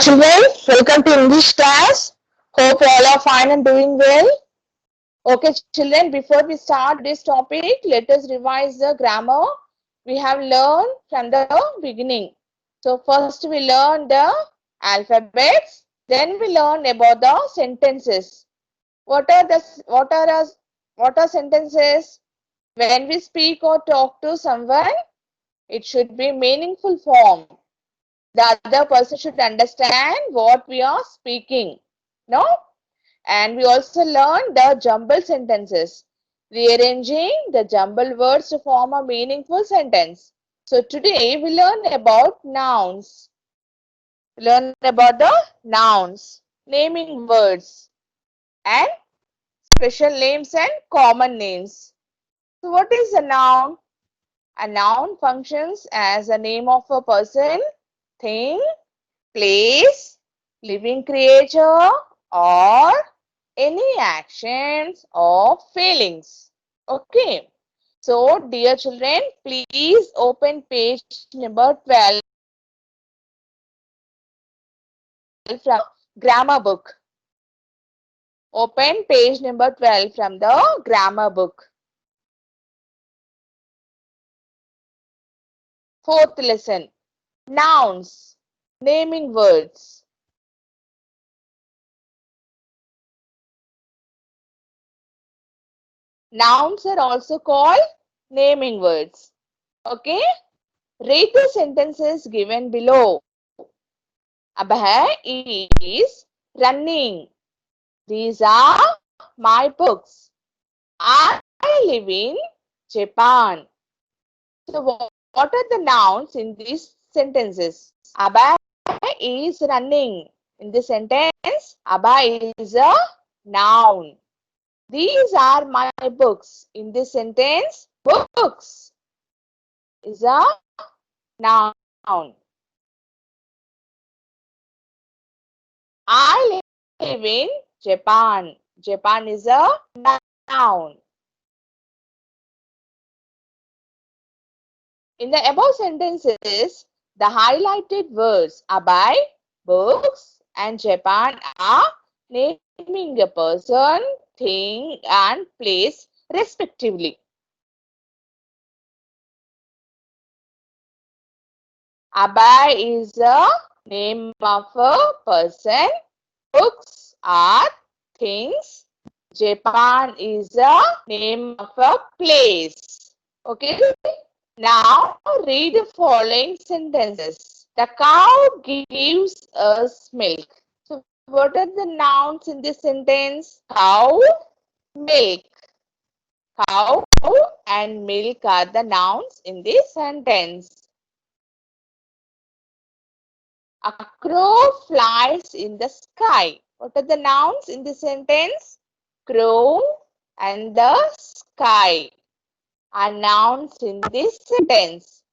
children, welcome to English class. Hope all are fine and doing well. Okay children, before we start this topic, let us revise the grammar we have learned from the beginning. So first we learn the alphabets, then we learn about the sentences. What are sentences? When we speak or talk to someone, it should be meaningful form. The other person should understand what we are speaking. No? And we also learn the jumble sentences, rearranging the jumble words to form a meaningful sentence. So today we learn about nouns. Learn about the nouns, naming words, and special names and common names. So what is a noun? A noun functions as a name of a person, thing, place, living creature, or any actions or feelings. Okay. So, dear children, please open page number 12 from grammar book. Open page number 12 from the grammar book. Fourth lesson. Nouns. Naming words. Nouns are also called naming words. Okay. Read the sentences given below. Abhay is running. These are my books. I live in Japan. So what are the nouns in these sentences? Abhay is running. In this sentence, Abhay is a noun. These are my books. In this sentence, books is a noun. I live in Japan. Japan is a noun. In the above sentences, the highlighted words Abhay, books, and Japan are naming a person, thing, and place respectively. Abhay is a name of a person. Books are things. Japan is a name of a place. Okay. Now read the following sentences. The cow gives us milk. So what are the nouns in this sentence? Cow, milk. Cow and milk are the nouns in this sentence. A crow flies in the sky. What are the nouns in this sentence? Crow and the sky are nouns in this sentence.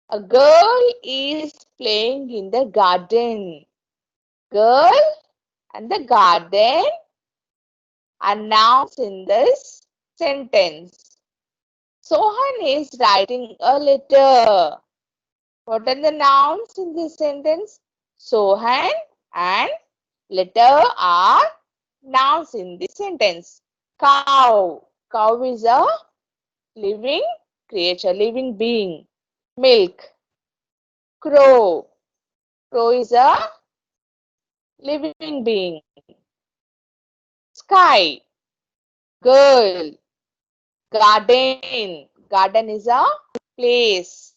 A girl is playing in the garden. Girl and the garden are nouns in this sentence. Sohan is writing a letter. What are the nouns in this sentence? Sohan and letter are nouns in this sentence. Cow. Cow is a living creature, living being. Milk. Crow. Crow is a living being. Sky. Girl. Garden. Garden is a place.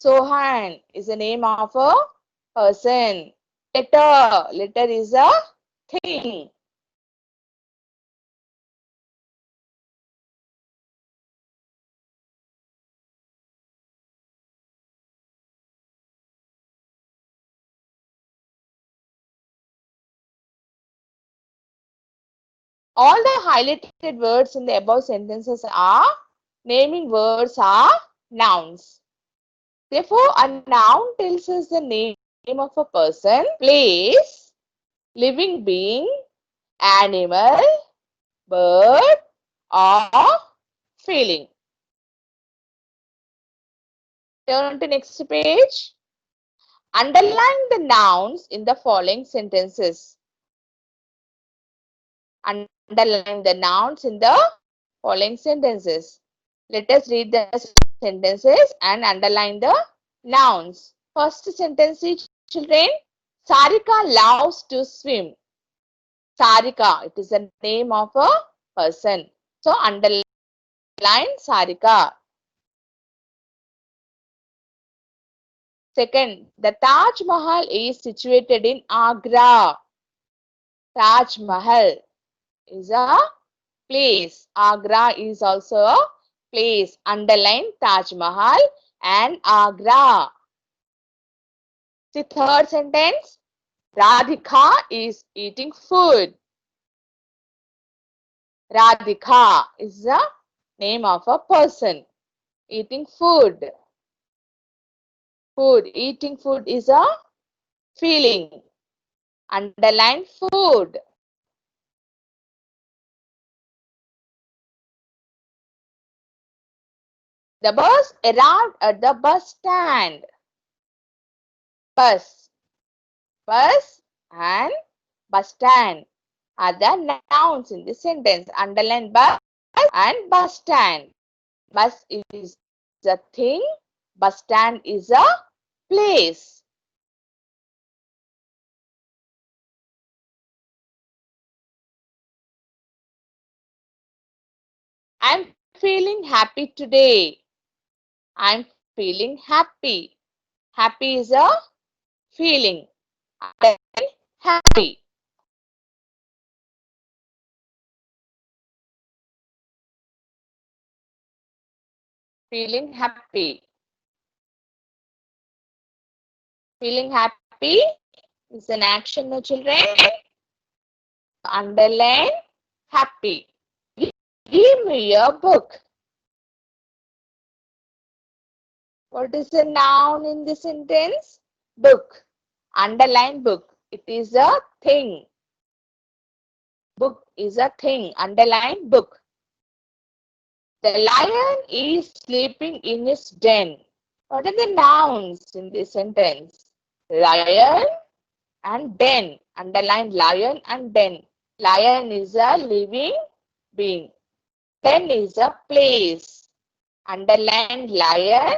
Sohan is the name of a person. Letter. Letter is a thing. All the highlighted words in the above sentences are naming words are nouns. Therefore, a noun tells us the name of a person, place, living being, animal, bird, or feeling. Turn to next page. Underline the nouns in the following sentences. Underline the nouns in the following sentences. Let us read the sentences and underline the nouns. First sentence, children. Sarika loves to swim. Sarika, it is the name of a person. So underline Sarika. Second, the Taj Mahal is situated in Agra. Taj Mahal is a place. Agra is also a place. Underline Taj Mahal and Agra. The third sentence, Radhika is eating food. Radhika is the name of a person. Eating food. Food. Eating food is a feeling. Underline food. The bus arrived at the bus stand. Bus. Bus and bus stand are the nouns in this sentence. Underline bus and bus stand. Bus is a thing. Bus stand is a place. I'm feeling happy today. I'm feeling happy. Happy is a feeling. I'm happy. Feeling happy. Feeling happy is an action, no children. Underline happy. Give me your book. What is the noun in this sentence? Book. Underline book. It is a thing. Book is a thing. Underline book. The lion is sleeping in his den. What are the nouns in this sentence? Lion and den. Underline lion and den. Lion is a living being. Den is a place. Underline lion,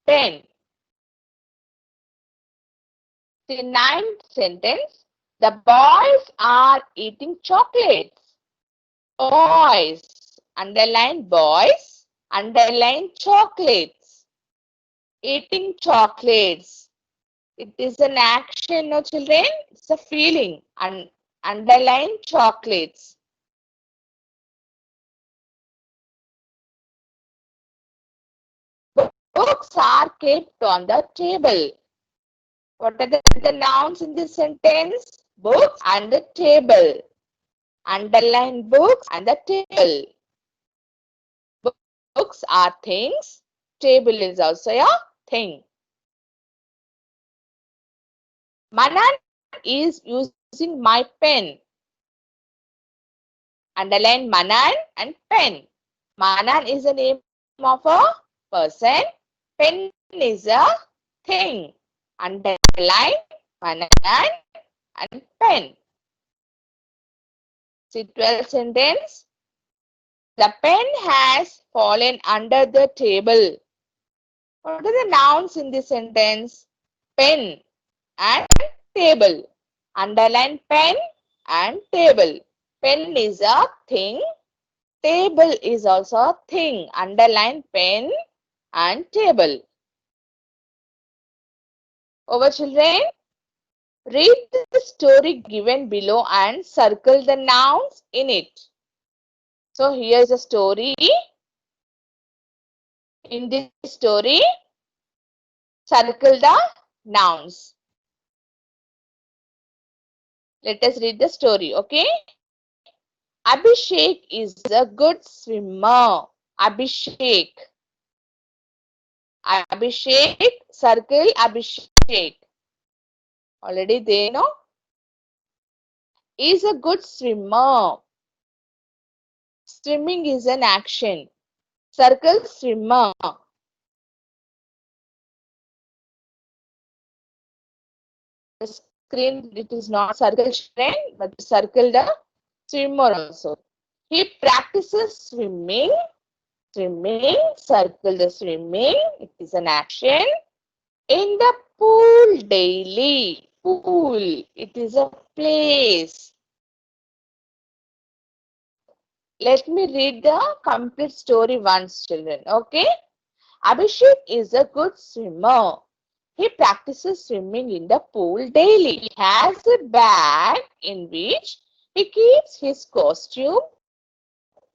den. The ninth sentence. The boys are eating chocolates. Boys. Underline boys. Underline chocolates. Eating chocolates. It is an action, no children. It's a feeling. And underline chocolates. Books are kept on the table. What are the nouns in this sentence? Books and the table. Underline books and the table. Books are things. Table is also a thing. Manan is using my pen. Underline Manan and pen. Manan is the name of a person. Pen is a thing. Underline Manan and pen. See 12th sentence. The pen has fallen under the table. What are the nouns in this sentence? Pen and table. Underline pen and table. Pen is a thing. Table is also a thing. Underline pen and table. Over children. Read the story given below and circle the nouns in it. So here is a story. In this story, circle the nouns. Let us read the story, okay? Abhishek is a good swimmer. Abhishek. Abhishek, circle Abhishek. Already they know. Is a good swimmer. Swimming is an action. Circle swimmer. the screen, it is not circle children, but circle the swimmer also. He practices swimming. Swimming, circle the swimming. It is an action. In the pool daily. Pool, it is a place. Let me read the complete story once, children. Okay. Abhishek is a good swimmer. He practices swimming in the pool daily. He has a bag in which he keeps his costume,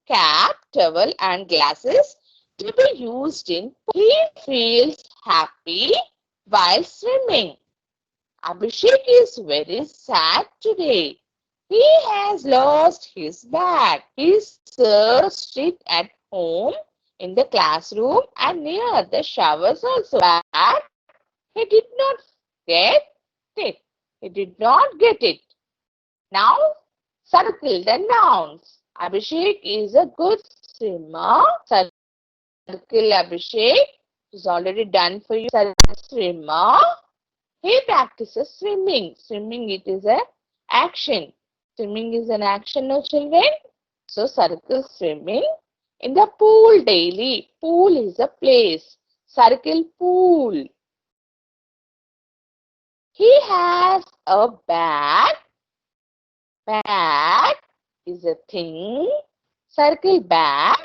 cap, towel, and glasses to be used in. He feels happy while swimming. Abhishek is very sad today. He has lost his bag. He searched it at home, in the classroom, and near the showers also. But he did not get it. He did not get it. Now, circle the nouns. Abhishek is a good swimmer. Circle Abhishek is already done for you. Circle swimmer. He practices swimming. Swimming, it is an action. Swimming is an action, no children? So, circle swimming. In the pool daily. Pool is a place. Circle pool. He has a bag. Bag is a thing. Circle bag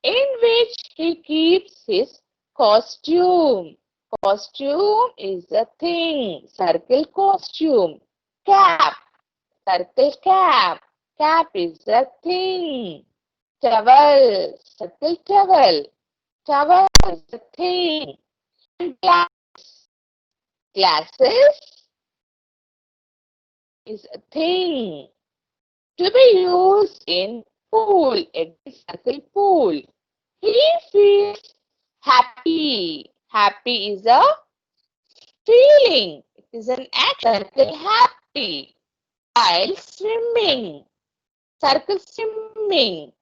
in which he keeps his costume. Costume is a thing. Circle costume. Cap. Circle cap. Cap is a thing. Towel. Circle towel. Towel is a thing. Glasses is a thing. To be used in pool. Circle pool. He feels happy. Happy is a feeling. It is an action. Circle happy. While swimming. Circle swimming.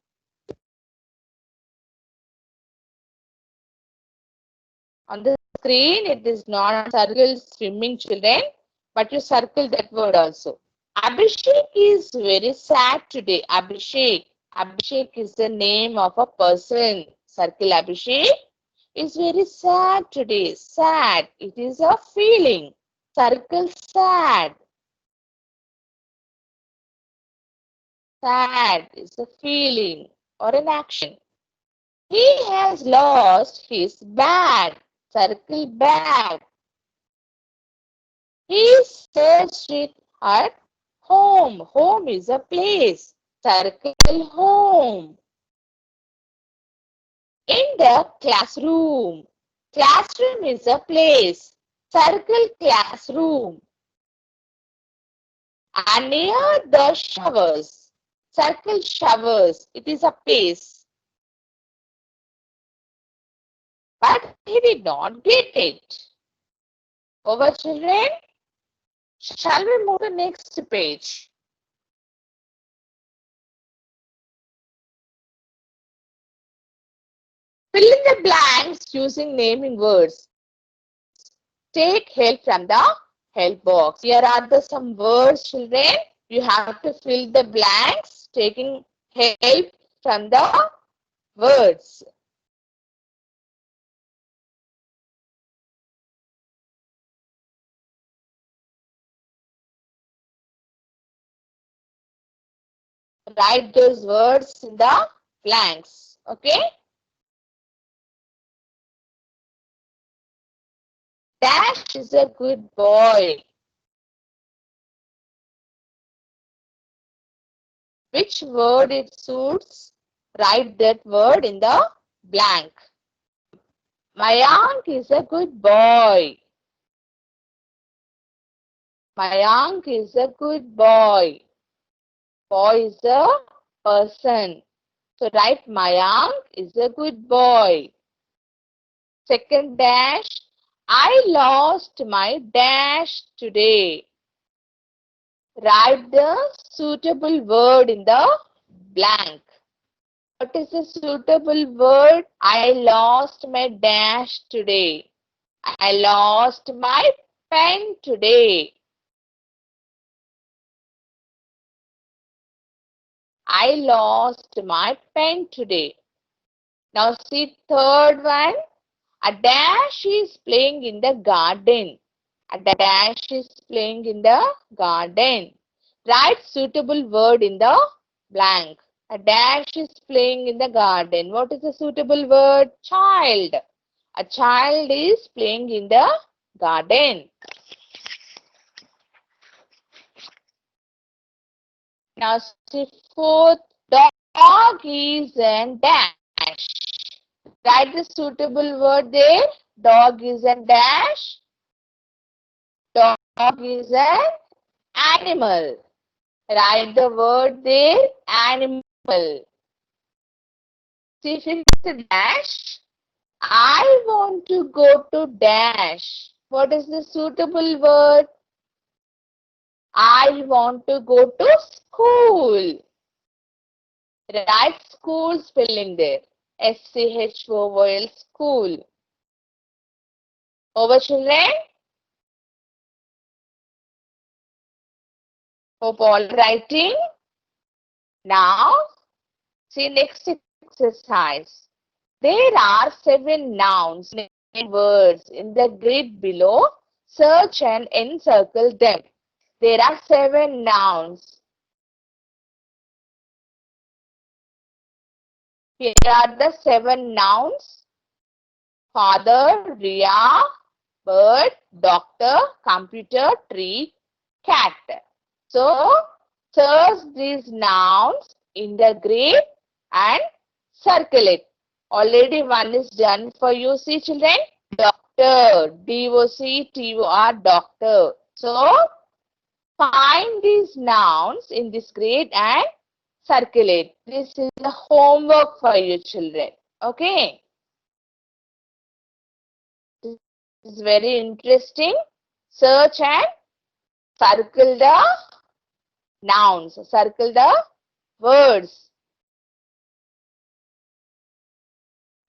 On the screen, it is not circle swimming, children, but you circle that word also. Abhishek is very sad today. Abhishek. Abhishek is the name of a person. Circle Abhishek is very sad today. Sad. It is a feeling. Circle sad. Sad is a feeling or an action. He has lost his bag. Circle bag. He searched it at home. Home is a place. Circle home. In the classroom. Classroom is a place. Circle classroom. And near the showers. Circle showers. It is a place. But he did not get it. Over, children. Shall we move to the next page? Fill in the blanks using naming words. Take help from the help box. Here are some words, children. You have to fill the blanks taking help from the words. Write those words in the blanks. Okay? Dash is a good boy. Which word it suits? Write that word in the blank. Mayank is a good boy. Mayank is a good boy. Boy is a person. So write Mayank is a good boy. Second dash. I lost my dash today. Write the suitable word in the blank. What is the suitable word? I lost my dash today. I lost my pen today. I lost my pen today. Now see third one. A dash is playing in the garden. A dash is playing in the garden. Write suitable word in the blank. A dash is playing in the garden. What is the suitable word? Child. A child is playing in the garden. Now see fourth. Dog is an dash. Write the suitable word there. Dog is a dash. Dog is an animal. Write the word there. Animal. See fifth dash. I want to go to dash. What is the suitable word? I want to go to school. Write school spelling there. SCHOOL, school. Over children? Hope all writing. Now, see next exercise. There are 7 nouns and words in the grid below. Search and encircle them. There are 7 nouns. Here are the 7 nouns. Father, Ria, bird, doctor, computer, tree, cat. So, search these nouns in the grid and circle it. Already one is done for you. See children, doctor, D-O-C-T-O-R, doctor. So, find these nouns in this grid and circle it. This is the homework for you children. Okay. This is very interesting. Search and circle the nouns. Circle the words.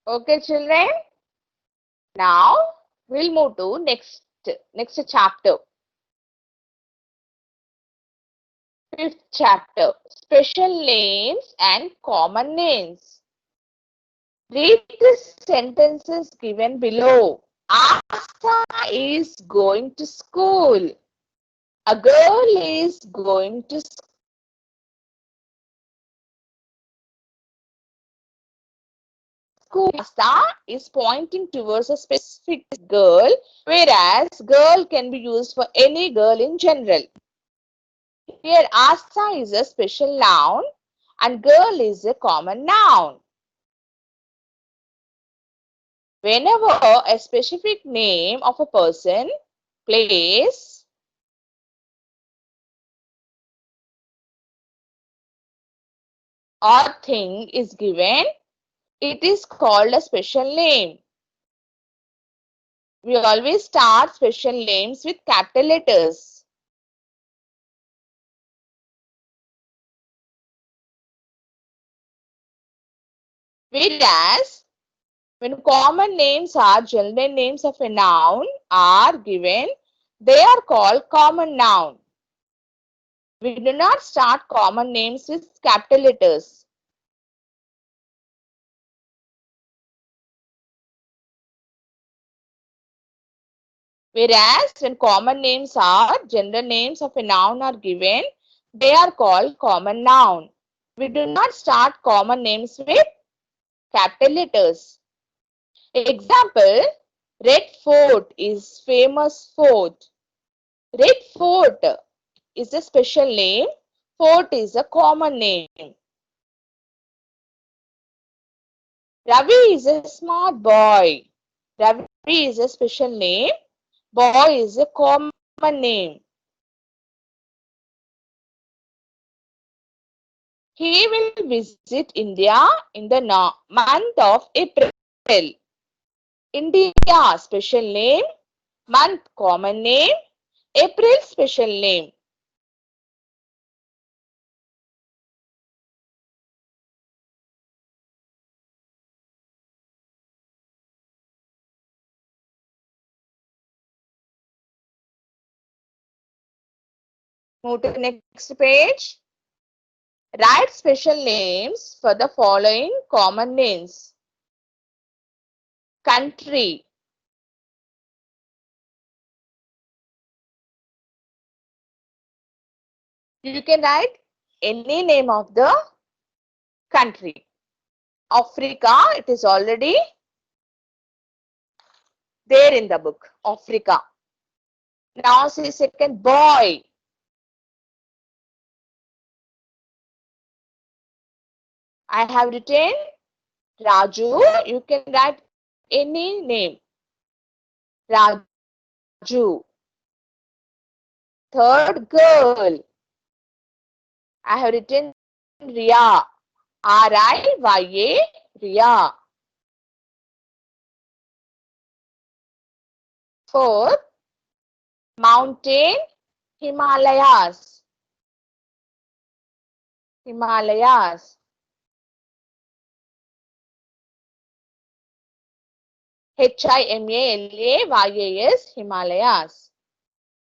Okay children. Now we'll move to next chapter. Fifth chapter. Special names and common names. Read the sentences given below. Asa is going to school. A girl is going to school. Asa is pointing towards a specific girl, whereas girl can be used for any girl in general. Here, Asa is a special noun and girl is a common noun. Whenever a specific name of a person, place, or thing is given, it is called a special name. We always start special names with capital letters. Whereas, when common names or general names of a noun are given, they are called common noun. We do not start common names with capital letters. Whereas when common names or general names of a noun are given, they are called common noun. We do not start common names with capital letters. Example, Red Fort is famous fort. Red Fort is a special name. Fort is a common name. Ravi is a smart boy. Ravi is a special name. Boy is a common name. He will visit India in the month of April. India special name. Month common name. April special name. Move to the next page. Write special names for the following common names. Country. You can write any name of the country. Africa, it is already there in the book. Africa. Now see second, boy. I have written Raju. You can write any name. Raju. Third, girl. I have written Riya. R-I-Y-A. Riya. Fourth, mountain. Himalayas. Himalayas. Himalayas. Himalayas.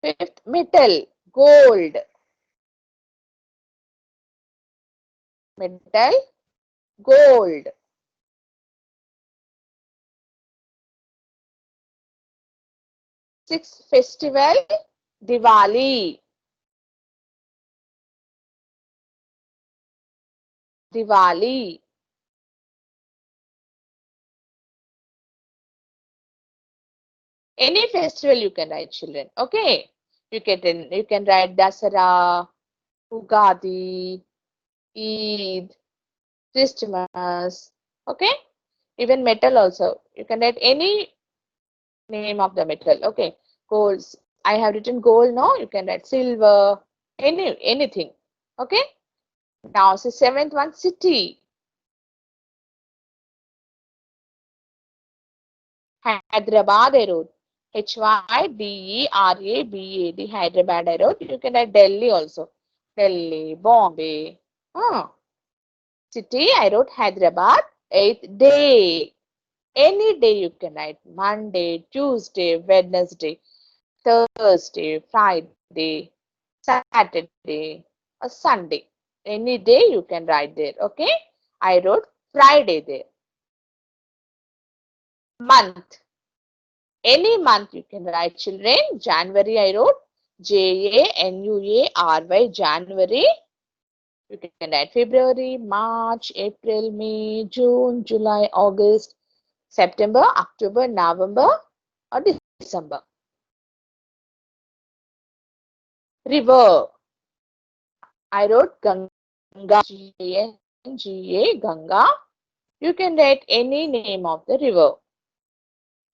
Fifth, metal. Gold. Metal. Gold. Sixth, festival. Diwali. Diwali. Any festival you can write, children. Okay. You can write Dasara, Ugadi, Eid, Christmas. Okay. Even metal also. You can write any name of the metal. Okay. Golds. I have written gold. No, you can write silver. Anything. Okay. Now, so seventh one, city. Hyderabad I wrote. Hyderabad. Hyderabad I wrote. You can write Delhi also. Delhi, Bombay. City I wrote Hyderabad. Eighth, day. Any day you can write. Monday, Tuesday, Wednesday, Thursday, Friday, Saturday, or Sunday. Any day you can write there. Okay. I wrote Friday there. Month. Any month you can write, children. January I wrote January. January. You can write February, March, April, May, June, July, August, September, October, November, or December. River. I wrote Ganga. G-A-N-G-A, Ganga. You can write any name of the river.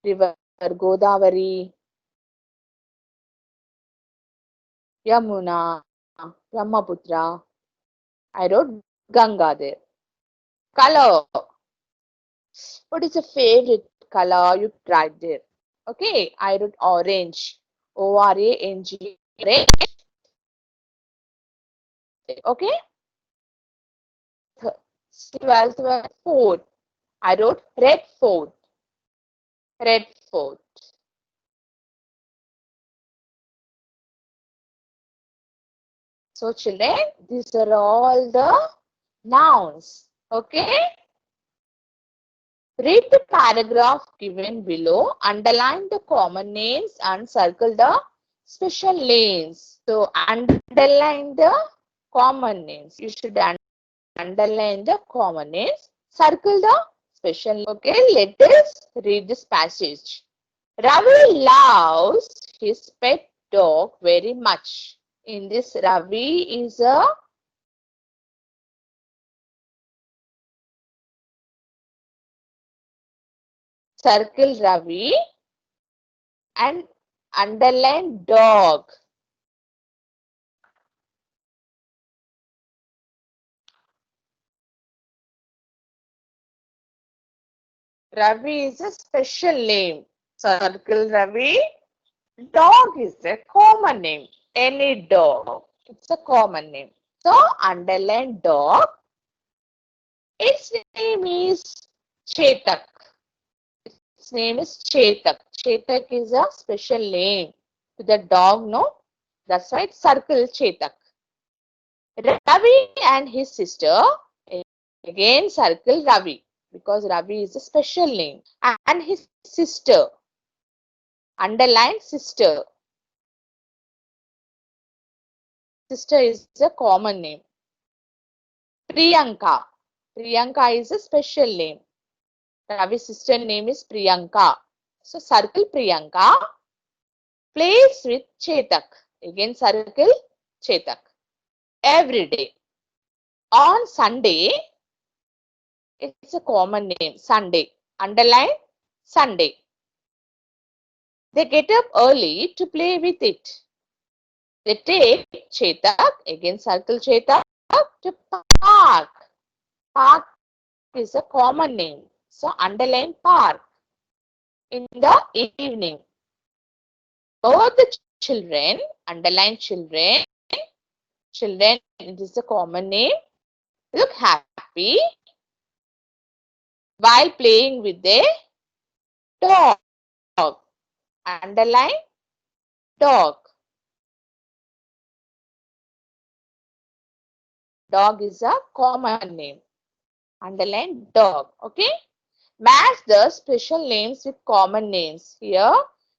River Godavari, Yamuna, Brahmaputra. I wrote Ganga there. Color. What is your favorite color? You write there. Okay, I wrote orange. O-R-A-N-G. Okay. 12th one, fort. I wrote red fort. Red fort. So children, these are all the nouns. Okay. Read the paragraph given below. Underline the common names and circle the special names. So underline the common names. You should underline the common names. Circle the special. Okay, let us read this passage. Ravi loves his pet dog very much. In this, Ravi is a circle Ravi and underline dog. Ravi is a special name. Circle Ravi. Dog is a common name. Any dog. It's a common name. So underline dog. Its name is Chetak. Its name is Chetak. Chetak is a special name to the dog, no? That's why it's circle Chetak. Ravi and his sister, again circle Ravi because Ravi is a special name, and his sister, underline sister. Sister is a common name. Priyanka. Priyanka is a special name. Ravi's sister name is Priyanka. So circle Priyanka. Plays with Chetak. Again circle Chetak. Every day. On Sunday, it's a common name. Sunday. Underline Sunday. They get up early to play with it. They take Chetak. Again circle Chetak to park. Park is a common name. So underline park. In the evening. Both the children, underline children, children, it is a common name, look happy while playing with a dog. Underline dog. Dog is a common name. Underline dog. Okay. Match the special names with common names. Here,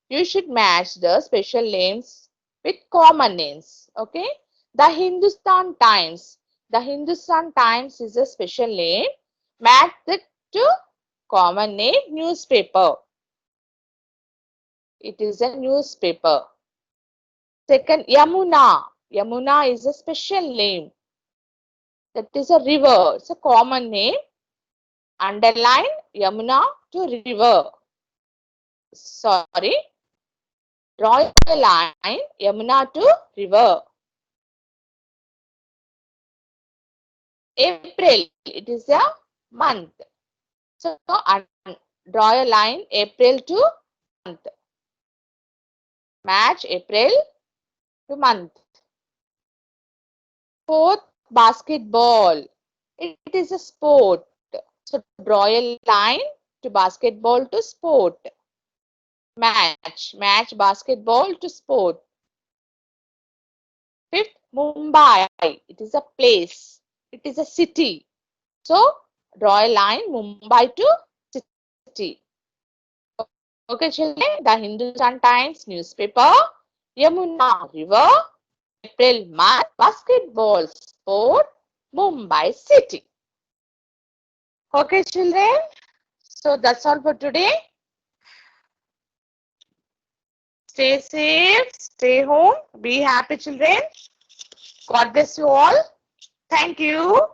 you should match the special names with common names. Okay. The Hindustan Times. The Hindustan Times is a special name. Match it to common name newspaper. It is a newspaper. Second, Yamuna. Yamuna is a special name. That is a river. It's a common name. Underline Yamuna to river. Sorry. Draw a line Yamuna to river. April. It is a month. So draw a line April to month. Match April to month. Fourth, basketball. It is a sport. So draw a line to basketball to sport. Match basketball to sport. Fifth, Mumbai. It is a place. It is a city. So draw a line Mumbai to city. Okay, children. The Hindustan Times newspaper. Yamuna river. April month. Basketball sport. Mumbai city. Okay, children. So that's all for today. Stay safe, stay home, be happy, children. God bless you all. Thank you.